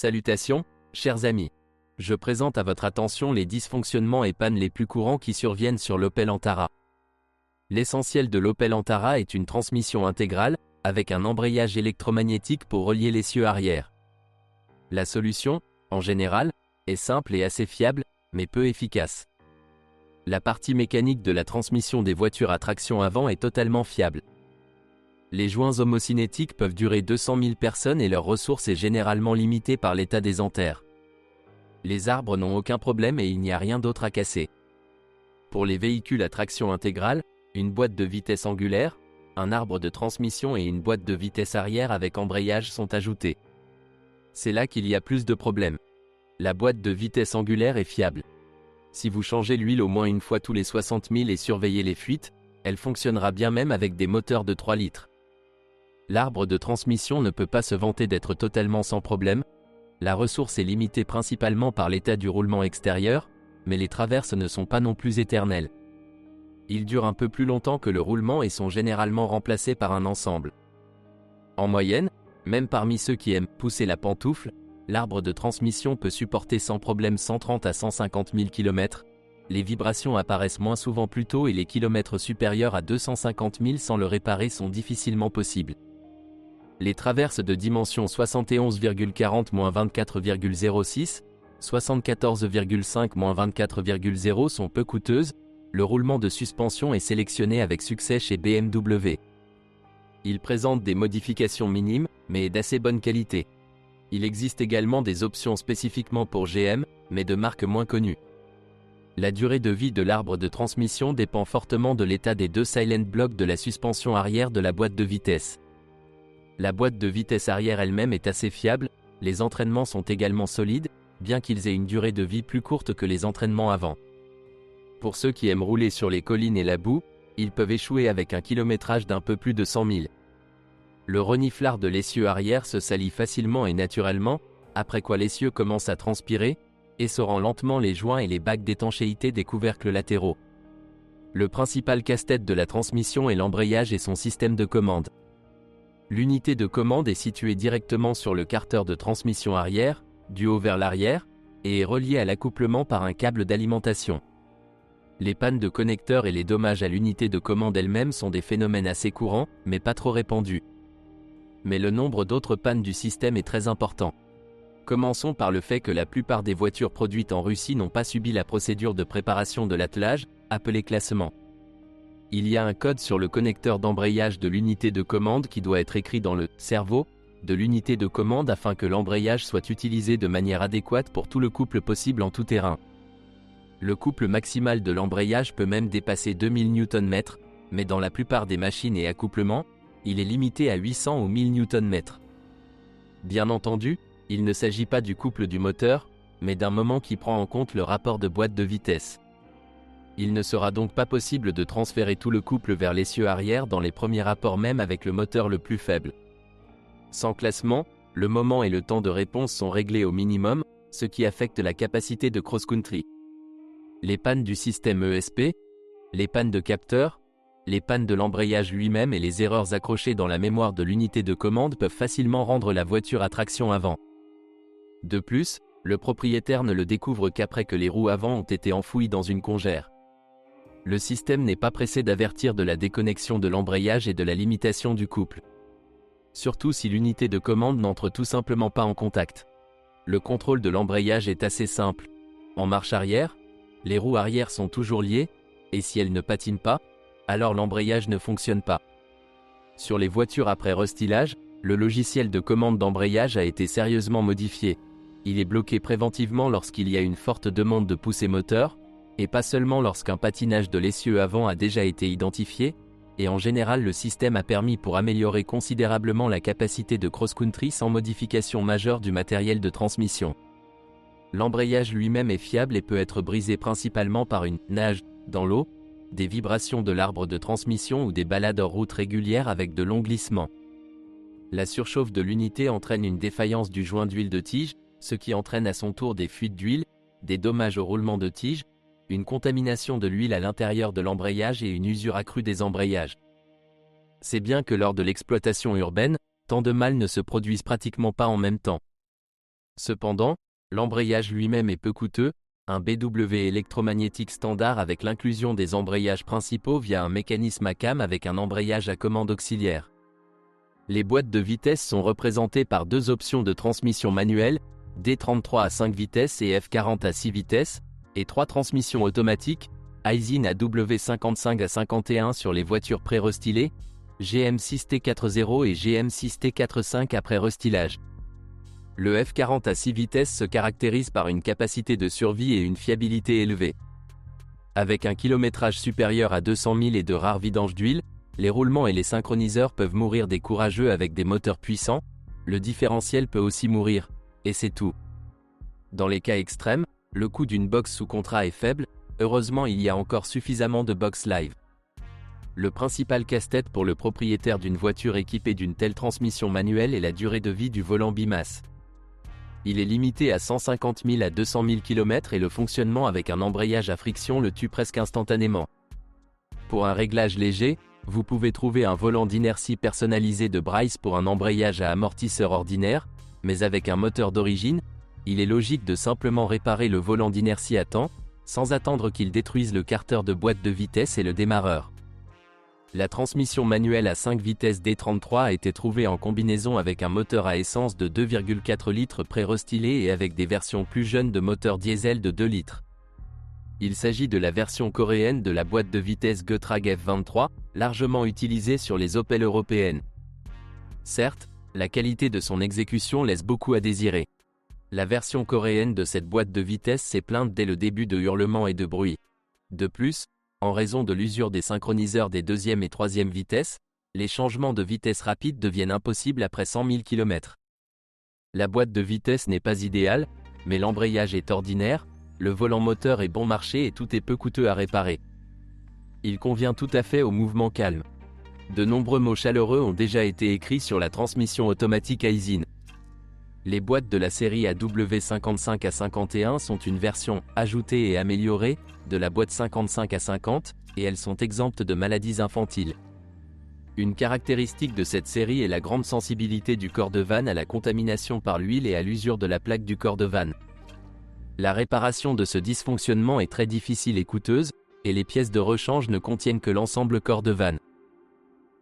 Salutations, chers amis. Je présente à votre attention les dysfonctionnements et pannes les plus courants qui surviennent sur l'Opel Antara. L'essentiel de l'Opel Antara est une transmission intégrale, avec un embrayage électromagnétique pour relier l'essieu arrière. La solution, en général, est simple et assez fiable, mais peu efficace. La partie mécanique de la transmission des voitures à traction avant est totalement fiable. Les joints homocinétiques peuvent durer 200 000 personnes et leur ressource est généralement limitée par l'état des anthères. Les arbres n'ont aucun problème et il n'y a rien d'autre à casser. Pour les véhicules à traction intégrale, une boîte de vitesse angulaire, un arbre de transmission et une boîte de vitesse arrière avec embrayage sont ajoutés. C'est là qu'il y a plus de problèmes. La boîte de vitesse angulaire est fiable. Si vous changez l'huile au moins une fois tous les 60 000 et surveillez les fuites, elle fonctionnera bien même avec des moteurs de 3 litres. L'arbre de transmission ne peut pas se vanter d'être totalement sans problème. La ressource est limitée principalement par l'état du roulement extérieur, mais les traverses ne sont pas non plus éternelles. Ils durent un peu plus longtemps que le roulement et sont généralement remplacés par un ensemble. En moyenne, même parmi ceux qui aiment pousser la pantoufle, l'arbre de transmission peut supporter sans problème 130 à 150 000 km. Les vibrations apparaissent moins souvent plus tôt et les kilomètres supérieurs à 250 000 sans le réparer sont difficilement possibles. Les traverses de dimension 71,40-24,06, 74,5-24,0 sont peu coûteuses. Le roulement de suspension est sélectionné avec succès chez BMW. Il présente des modifications minimes, mais d'assez bonne qualité. Il existe également des options spécifiquement pour GM, mais de marques moins connues. La durée de vie de l'arbre de transmission dépend fortement de l'état des deux silent blocks de la suspension arrière de la boîte de vitesse. La boîte de vitesse arrière elle-même est assez fiable, les entraînements sont également solides, bien qu'ils aient une durée de vie plus courte que les entraînements avant. Pour ceux qui aiment rouler sur les collines et la boue, ils peuvent échouer avec un kilométrage d'un peu plus de 100 000. Le reniflard de l'essieu arrière se salit facilement et naturellement, après quoi l'essieu commence à transpirer, essorant lentement les joints et les bacs d'étanchéité des couvercles latéraux. Le principal casse-tête de la transmission est l'embrayage et son système de commande. L'unité de commande est située directement sur le carter de transmission arrière, du haut vers l'arrière, et est reliée à l'accouplement par un câble d'alimentation. Les pannes de connecteurs et les dommages à l'unité de commande elle-même sont des phénomènes assez courants, mais pas trop répandus. Mais le nombre d'autres pannes du système est très important. Commençons par le fait que la plupart des voitures produites en Russie n'ont pas subi la procédure de préparation de l'attelage, appelée classement. Il y a un code sur le connecteur d'embrayage de l'unité de commande qui doit être écrit dans le cerveau de l'unité de commande afin que l'embrayage soit utilisé de manière adéquate pour tout le couple possible en tout terrain. Le couple maximal de l'embrayage peut même dépasser 2000 Nm, mais dans la plupart des machines et accouplements, il est limité à 800 ou 1000 Nm. Bien entendu, il ne s'agit pas du couple du moteur, mais d'un moment qui prend en compte le rapport de boîte de vitesse. Il ne sera donc pas possible de transférer tout le couple vers l'essieu arrière dans les premiers rapports même avec le moteur le plus faible. Sans classement, le moment et le temps de réponse sont réglés au minimum, ce qui affecte la capacité de cross-country. Les pannes du système ESP, les pannes de capteur, les pannes de l'embrayage lui-même et les erreurs accrochées dans la mémoire de l'unité de commande peuvent facilement rendre la voiture à traction avant. De plus, le propriétaire ne le découvre qu'après que les roues avant ont été enfouies dans une congère. Le système n'est pas pressé d'avertir de la déconnexion de l'embrayage et de la limitation du couple. Surtout si l'unité de commande n'entre tout simplement pas en contact. Le contrôle de l'embrayage est assez simple. En marche arrière, les roues arrière sont toujours liées, et si elles ne patinent pas, alors l'embrayage ne fonctionne pas. Sur les voitures après restylage, le logiciel de commande d'embrayage a été sérieusement modifié. Il est bloqué préventivement lorsqu'il y a une forte demande de poussée moteur, et pas seulement lorsqu'un patinage de l'essieu avant a déjà été identifié, et en général le système a permis pour améliorer considérablement la capacité de cross-country sans modification majeure du matériel de transmission. L'embrayage lui-même est fiable et peut être brisé principalement par une nage dans l'eau, des vibrations de l'arbre de transmission ou des balades hors route régulières avec de longs glissements. La surchauffe de l'unité entraîne une défaillance du joint d'huile de tige, ce qui entraîne à son tour des fuites d'huile, des dommages au roulement de tige, une contamination de l'huile à l'intérieur de l'embrayage et une usure accrue des embrayages. C'est bien que lors de l'exploitation urbaine, tant de mal ne se produisent pratiquement pas en même temps. Cependant, l'embrayage lui-même est peu coûteux, un BW électromagnétique standard avec l'inclusion des embrayages principaux via un mécanisme à cam avec un embrayage à commande auxiliaire. Les boîtes de vitesse sont représentées par deux options de transmission manuelle, D33 à 5 vitesses et F40 à 6 vitesses, et trois transmissions automatiques, Aisin à W55 à 51 sur les voitures pré-restylées, GM6T40 et GM6T45 après restylage. Le F40 à 6 vitesses se caractérise par une capacité de survie et une fiabilité élevée. Avec un kilométrage supérieur à 200 000 et de rares vidanges d'huile, les roulements et les synchroniseurs peuvent mourir des courageux avec des moteurs puissants, le différentiel peut aussi mourir, et c'est tout. Dans les cas extrêmes, le coût d'une box sous contrat est faible, heureusement il y a encore suffisamment de box live. Le principal casse-tête pour le propriétaire d'une voiture équipée d'une telle transmission manuelle est la durée de vie du volant bimasse. Il est limité à 150 000 à 200 000 km et le fonctionnement avec un embrayage à friction le tue presque instantanément. Pour un réglage léger, vous pouvez trouver un volant d'inertie personnalisé de Bryce pour un embrayage à amortisseur ordinaire, mais avec un moteur d'origine, il est logique de simplement réparer le volant d'inertie à temps, sans attendre qu'il détruise le carter de boîte de vitesse et le démarreur. La transmission manuelle à 5 vitesses D33 a été trouvée en combinaison avec un moteur à essence de 2,4 litres pré-restylé et avec des versions plus jeunes de moteurs diesel de 2 litres. Il s'agit de la version coréenne de la boîte de vitesse Getrag F23, largement utilisée sur les Opel européennes. Certes, la qualité de son exécution laisse beaucoup à désirer. La version coréenne de cette boîte de vitesse s'est plainte dès le début de hurlements et de bruit. De plus, en raison de l'usure des synchroniseurs des deuxième et troisième vitesses, les changements de vitesse rapide deviennent impossibles après 100 000 km. La boîte de vitesse n'est pas idéale, mais l'embrayage est ordinaire, le volant moteur est bon marché et tout est peu coûteux à réparer. Il convient tout à fait au mouvement calme. De nombreux mots chaleureux ont déjà été écrits sur la transmission automatique Aisin. Les boîtes de la série AW55 à 51 sont une version ajoutée et améliorée de la boîte 55 à 50, et elles sont exemptes de maladies infantiles. Une caractéristique de cette série est la grande sensibilité du corps de vanne à la contamination par l'huile et à l'usure de la plaque du corps de vanne. La réparation de ce dysfonctionnement est très difficile et coûteuse, et les pièces de rechange ne contiennent que l'ensemble corps de vanne.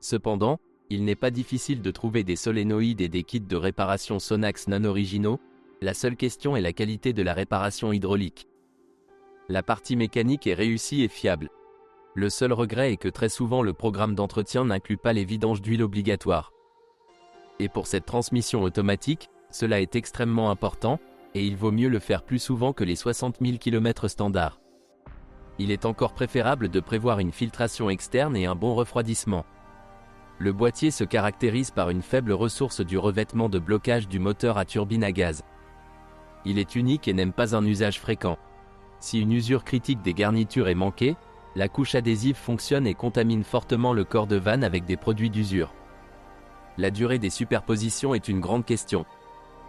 Cependant, il n'est pas difficile de trouver des solénoïdes et des kits de réparation Sonax non originaux, la seule question est la qualité de la réparation hydraulique. La partie mécanique est réussie et fiable. Le seul regret est que très souvent le programme d'entretien n'inclut pas les vidanges d'huile obligatoires. Et pour cette transmission automatique, cela est extrêmement important, et il vaut mieux le faire plus souvent que les 60 000 km standards. Il est encore préférable de prévoir une filtration externe et un bon refroidissement. Le boîtier se caractérise par une faible ressource du revêtement de blocage du moteur à turbine à gaz. Il est unique et n'aime pas un usage fréquent. Si une usure critique des garnitures est manquée, la couche adhésive fonctionne et contamine fortement le corps de vanne avec des produits d'usure. La durée des superpositions est une grande question.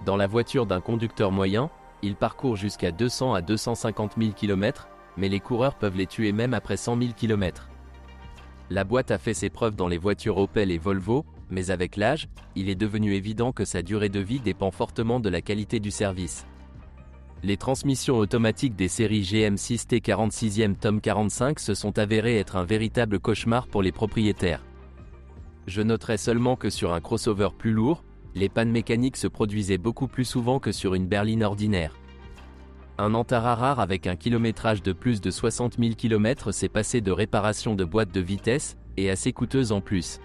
Dans la voiture d'un conducteur moyen, il parcourt jusqu'à 200 à 250 000 km, mais les coureurs peuvent les tuer même après 100 000 km. La boîte a fait ses preuves dans les voitures Opel et Volvo, mais avec l'âge, il est devenu évident que sa durée de vie dépend fortement de la qualité du service. Les transmissions automatiques des séries GM6T46e tome 45 se sont avérées être un véritable cauchemar pour les propriétaires. Je noterai seulement que sur un crossover plus lourd, les pannes mécaniques se produisaient beaucoup plus souvent que sur une berline ordinaire. Un Antara rare avec un kilométrage de plus de 60 000 km s'est passé de réparation de boîte de vitesse, et assez coûteuse en plus.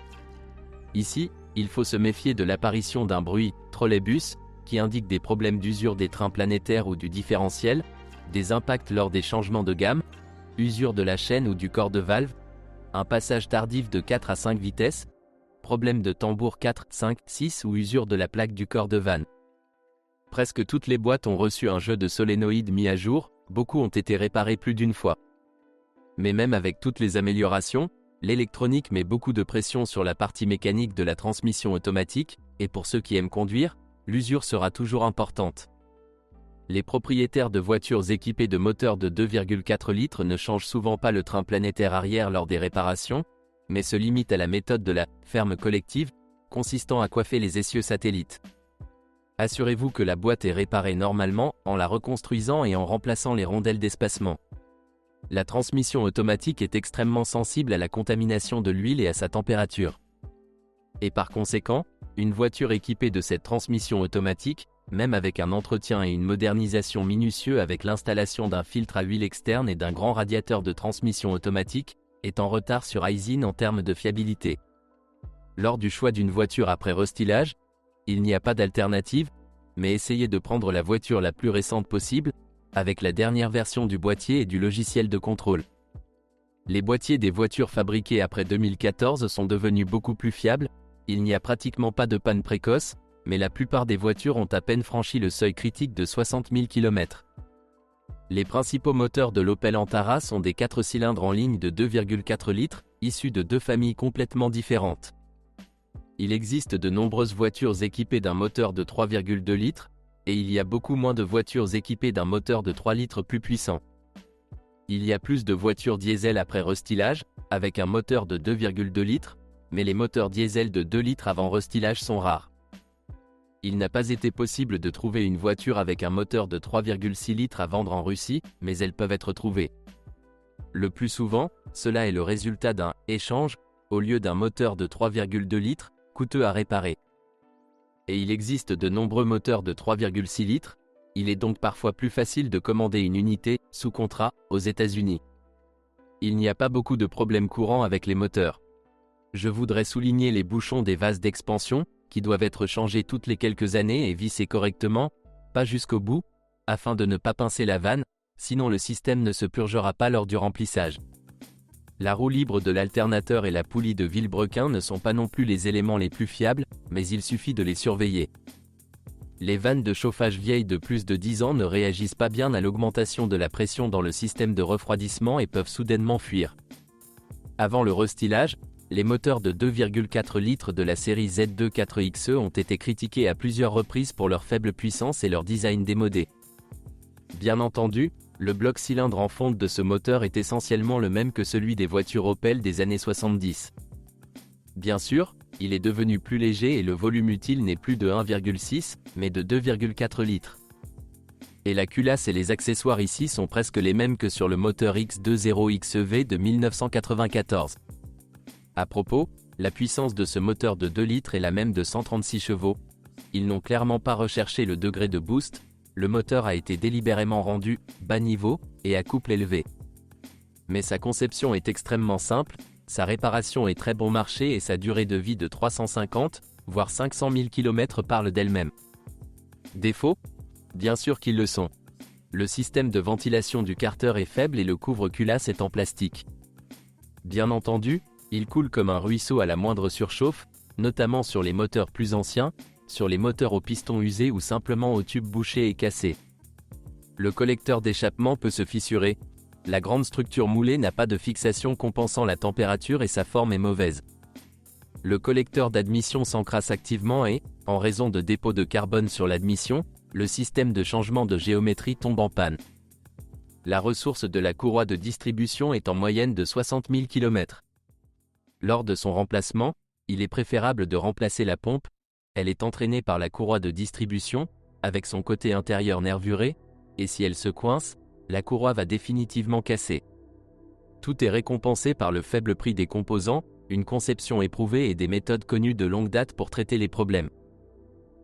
Ici, il faut se méfier de l'apparition d'un bruit « trolleybus » qui indique des problèmes d'usure des trains planétaires ou du différentiel, des impacts lors des changements de gamme, usure de la chaîne ou du corps de valve, un passage tardif de 4 à 5 vitesses, problème de tambour 4, 5, 6 ou usure de la plaque du corps de vanne. Presque toutes les boîtes ont reçu un jeu de solénoïdes mis à jour, beaucoup ont été réparés plus d'une fois. Mais même avec toutes les améliorations, l'électronique met beaucoup de pression sur la partie mécanique de la transmission automatique, et pour ceux qui aiment conduire, l'usure sera toujours importante. Les propriétaires de voitures équipées de moteurs de 2,4 litres ne changent souvent pas le train planétaire arrière lors des réparations, mais se limitent à la méthode de la « ferme collective », consistant à coiffer les essieux satellites. Assurez-vous que la boîte est réparée normalement en la reconstruisant et en remplaçant les rondelles d'espacement. La transmission automatique est extrêmement sensible à la contamination de l'huile et à sa température. Et par conséquent, une voiture équipée de cette transmission automatique, même avec un entretien et une modernisation minutieux avec l'installation d'un filtre à huile externe et d'un grand radiateur de transmission automatique, est en retard sur Aisin en termes de fiabilité. Lors du choix d'une voiture après restylage, il n'y a pas d'alternative, mais essayez de prendre la voiture la plus récente possible, avec la dernière version du boîtier et du logiciel de contrôle. Les boîtiers des voitures fabriquées après 2014 sont devenus beaucoup plus fiables, il n'y a pratiquement pas de panne précoce, mais la plupart des voitures ont à peine franchi le seuil critique de 60 000 km. Les principaux moteurs de l'Opel Antara sont des 4 cylindres en ligne de 2,4 litres, issus de deux familles complètement différentes. Il existe de nombreuses voitures équipées d'un moteur de 3,2 litres, et il y a beaucoup moins de voitures équipées d'un moteur de 3 litres plus puissant. Il y a plus de voitures diesel après restylage, avec un moteur de 2,2 litres, mais les moteurs diesel de 2 litres avant restylage sont rares. Il n'a pas été possible de trouver une voiture avec un moteur de 3,6 litres à vendre en Russie, mais elles peuvent être trouvées. Le plus souvent, cela est le résultat d'un « échange » au lieu d'un moteur de 3,2 litres, coûteux à réparer. Et il existe de nombreux moteurs de 3,6 litres, il est donc parfois plus facile de commander une unité, sous contrat, aux États-Unis. Il n'y a pas beaucoup de problèmes courants avec les moteurs. Je voudrais souligner les bouchons des vases d'expansion, qui doivent être changés toutes les quelques années et vissés correctement, pas jusqu'au bout, afin de ne pas pincer la vanne, sinon le système ne se purgera pas lors du remplissage. La roue libre de l'alternateur et la poulie de Villebrequin ne sont pas non plus les éléments les plus fiables, mais il suffit de les surveiller. Les vannes de chauffage vieilles de plus de 10 ans ne réagissent pas bien à l'augmentation de la pression dans le système de refroidissement et peuvent soudainement fuir. Avant le restylage, les moteurs de 2,4 litres de la série Z24XE ont été critiqués à plusieurs reprises pour leur faible puissance et leur design démodé. Bien entendu, le bloc cylindre en fonte de ce moteur est essentiellement le même que celui des voitures Opel des années 70. Bien sûr, il est devenu plus léger et le volume utile n'est plus de 1,6, mais de 2,4 litres. Et la culasse et les accessoires ici sont presque les mêmes que sur le moteur X20XEV de 1994. À propos, la puissance de ce moteur de 2 litres est la même de 136 chevaux. Ils n'ont clairement pas recherché le degré de boost, le moteur a été délibérément rendu bas niveau et à couple élevé. Mais sa conception est extrêmement simple, sa réparation est très bon marché et sa durée de vie de 350, voire 500 000 km parle d'elle-même. Défauts ? Bien sûr qu'ils le sont. Le système de ventilation du carter est faible et le couvre-culasse est en plastique. Bien entendu, il coule comme un ruisseau à la moindre surchauffe, notamment sur les moteurs plus anciens, sur les moteurs au piston usé ou simplement au tube bouché et cassé. Le collecteur d'échappement peut se fissurer. La grande structure moulée n'a pas de fixation compensant la température et sa forme est mauvaise. Le collecteur d'admission s'encrasse activement et, en raison de dépôts de carbone sur l'admission, le système de changement de géométrie tombe en panne. La ressource de la courroie de distribution est en moyenne de 60 000 km. Lors de son remplacement, il est préférable de remplacer la pompe. Elle est entraînée par la courroie de distribution, avec son côté intérieur nervuré, et si elle se coince, la courroie va définitivement casser. Tout est récompensé par le faible prix des composants, une conception éprouvée et des méthodes connues de longue date pour traiter les problèmes.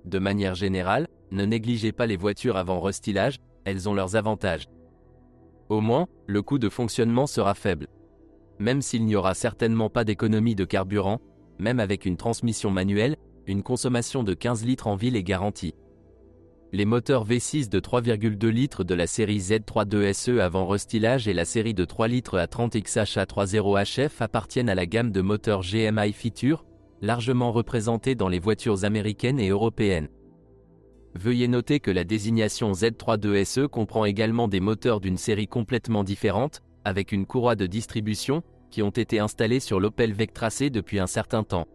De manière générale, ne négligez pas les voitures avant restylage, elles ont leurs avantages. Au moins, le coût de fonctionnement sera faible. Même s'il n'y aura certainement pas d'économie de carburant, même avec une transmission manuelle, une consommation de 15 litres en ville est garantie. Les moteurs V6 de 3,2 litres de la série Z32SE avant restylage et la série de 3 litres à 30 XH30HF appartiennent à la gamme de moteurs GMI Feature, largement représentée dans les voitures américaines et européennes. Veuillez noter que la désignation Z32SE comprend également des moteurs d'une série complètement différente, avec une courroie de distribution, qui ont été installés sur l'Opel Vectra C depuis un certain temps.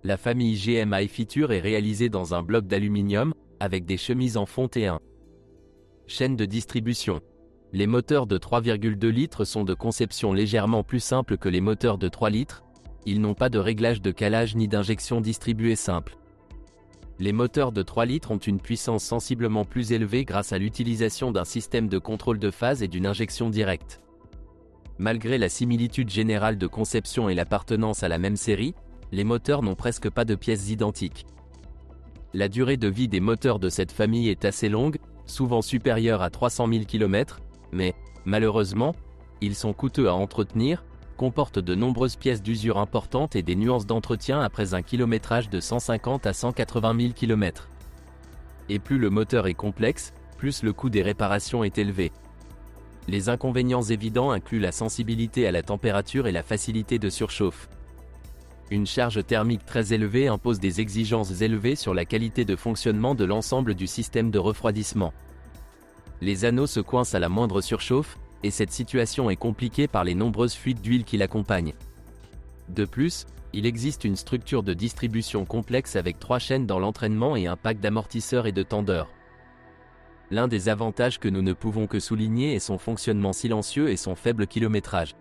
La famille GMI Feature est réalisée dans un bloc d'aluminium, avec des chemises en fonte et un chaîne de distribution. Les moteurs de 3,2 litres sont de conception légèrement plus simple que les moteurs de 3 litres, ils n'ont pas de réglage de calage ni d'injection distribuée simple. Les moteurs de 3 litres ont une puissance sensiblement plus élevée grâce à l'utilisation d'un système de contrôle de phase et d'une injection directe. Malgré la similitude générale de conception et l'appartenance à la même série, les moteurs n'ont presque pas de pièces identiques. La durée de vie des moteurs de cette famille est assez longue, souvent supérieure à 300 000 km, mais, malheureusement, ils sont coûteux à entretenir, comportent de nombreuses pièces d'usure importantes et des nuances d'entretien après un kilométrage de 150 à 180 000 km. Et plus le moteur est complexe, plus le coût des réparations est élevé. Les inconvénients évidents incluent la sensibilité à la température et la facilité de surchauffe. Une charge thermique très élevée impose des exigences élevées sur la qualité de fonctionnement de l'ensemble du système de refroidissement. Les anneaux se coincent à la moindre surchauffe, et cette situation est compliquée par les nombreuses fuites d'huile qui l'accompagnent. De plus, il existe une structure de distribution complexe avec 3 chaînes dans l'entraînement et un pack d'amortisseurs et de tendeurs. L'un des avantages que nous ne pouvons que souligner est son fonctionnement silencieux et son faible kilométrage.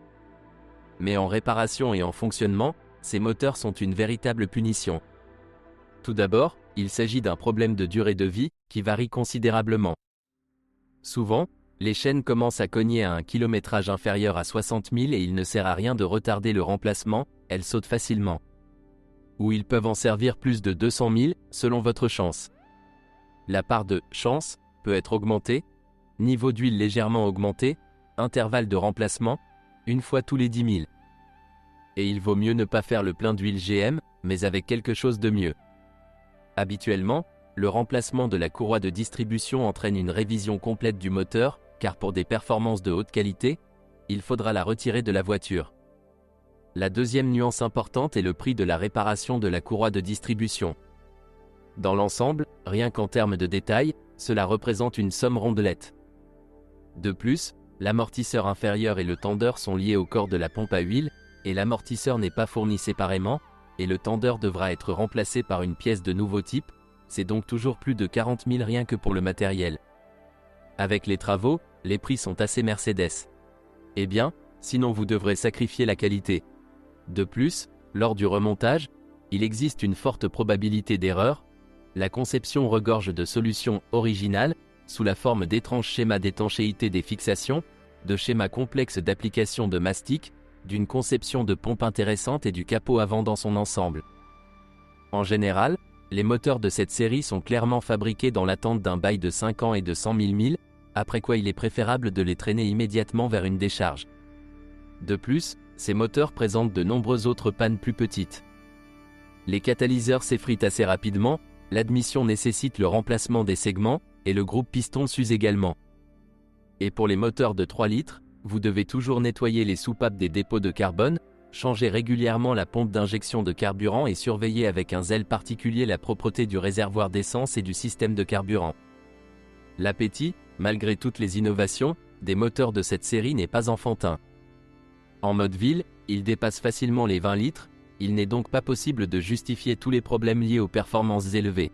Mais en réparation et en fonctionnement, ces moteurs sont une véritable punition. Tout d'abord, il s'agit d'un problème de durée de vie, qui varie considérablement. Souvent, les chaînes commencent à cogner à un kilométrage inférieur à 60 000 et il ne sert à rien de retarder le remplacement, elles sautent facilement. Ou ils peuvent en servir plus de 200 000, selon votre chance. La part de « chance » peut être augmentée, niveau d'huile légèrement augmenté, intervalle de remplacement, une fois tous les 10 000. Et il vaut mieux ne pas faire le plein d'huile GM, mais avec quelque chose de mieux. Habituellement, le remplacement de la courroie de distribution entraîne une révision complète du moteur, car pour des performances de haute qualité, il faudra la retirer de la voiture. La deuxième nuance importante est le prix de la réparation de la courroie de distribution. Dans l'ensemble, rien qu'en termes de détails, cela représente une somme rondelette. De plus, l'amortisseur inférieur et le tendeur sont liés au corps de la pompe à huile, et l'amortisseur n'est pas fourni séparément, et le tendeur devra être remplacé par une pièce de nouveau type, c'est donc toujours plus de 40 000 rien que pour le matériel. Avec les travaux, les prix sont assez Mercedes. Eh bien, sinon vous devrez sacrifier la qualité. De plus, lors du remontage, il existe une forte probabilité d'erreur. La conception regorge de solutions originales, sous la forme d'étranges schémas d'étanchéité des fixations, de schémas complexes d'application de mastic, d'une conception de pompe intéressante et du capot avant dans son ensemble. En général, les moteurs de cette série sont clairement fabriqués dans l'attente d'un bail de 5 ans et de 100 000 milles, après quoi il est préférable de les traîner immédiatement vers une décharge. De plus, ces moteurs présentent de nombreuses autres pannes plus petites. Les catalyseurs s'effritent assez rapidement, l'admission nécessite le remplacement des segments, et le groupe piston s'use également. Et pour les moteurs de 3 litres, vous devez toujours nettoyer les soupapes des dépôts de carbone, changer régulièrement la pompe d'injection de carburant et surveiller avec un zèle particulier la propreté du réservoir d'essence et du système de carburant. L'appétit, malgré toutes les innovations, des moteurs de cette série n'est pas enfantin. En mode ville, il dépasse facilement les 20 litres, il n'est donc pas possible de justifier tous les problèmes liés aux performances élevées.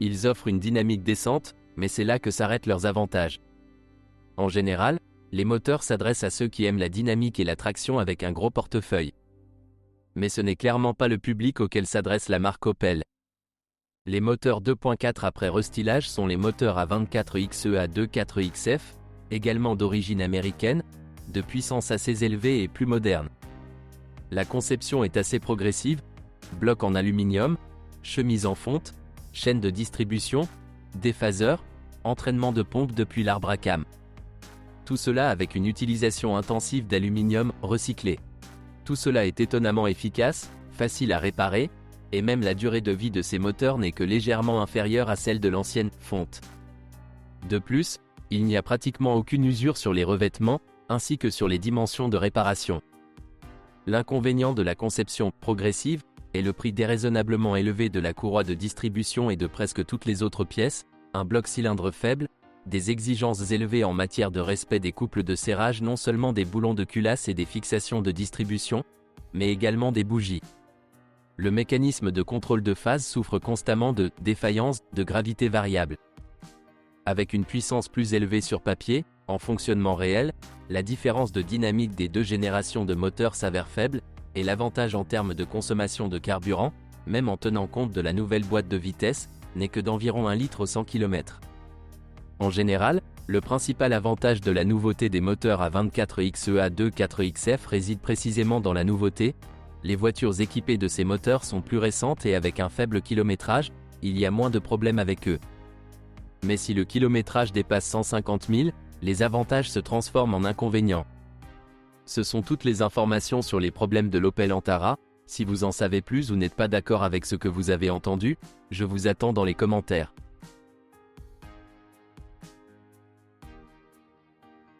Ils offrent une dynamique décente, mais c'est là que s'arrêtent leurs avantages. En général, les moteurs s'adressent à ceux qui aiment la dynamique et la traction avec un gros portefeuille. Mais ce n'est clairement pas le public auquel s'adresse la marque Opel. Les moteurs 2.4 après restylage sont les moteurs A24 XEA2 4XF, également d'origine américaine, de puissance assez élevée et plus moderne. La conception est assez progressive, bloc en aluminium, chemise en fonte, chaîne de distribution, déphaseur, entraînement de pompe depuis l'arbre à cam. Tout cela avec une utilisation intensive d'aluminium recyclé. Tout cela est étonnamment efficace, facile à réparer, et même la durée de vie de ces moteurs n'est que légèrement inférieure à celle de l'ancienne fonte. De plus, il n'y a pratiquement aucune usure sur les revêtements, ainsi que sur les dimensions de réparation. L'inconvénient de la conception progressive est le prix déraisonnablement élevé de la courroie de distribution et de presque toutes les autres pièces, un bloc cylindre faible, des exigences élevées en matière de respect des couples de serrage, non seulement des boulons de culasse et des fixations de distribution, mais également des bougies. Le mécanisme de contrôle de phase souffre constamment de défaillances de gravité variable. Avec une puissance plus élevée sur papier, en fonctionnement réel, la différence de dynamique des deux générations de moteurs s'avère faible, et l'avantage en termes de consommation de carburant, même en tenant compte de la nouvelle boîte de vitesse, n'est que d'environ 1 litre au 100 km. En général, le principal avantage de la nouveauté des moteurs à 24 XEA2 4XF réside précisément dans la nouveauté. Les voitures équipées de ces moteurs sont plus récentes et avec un faible kilométrage, il y a moins de problèmes avec eux. Mais si le kilométrage dépasse 150 000, les avantages se transforment en inconvénients. Ce sont toutes les informations sur les problèmes de l'Opel Antara. Si vous en savez plus ou n'êtes pas d'accord avec ce que vous avez entendu, je vous attends dans les commentaires.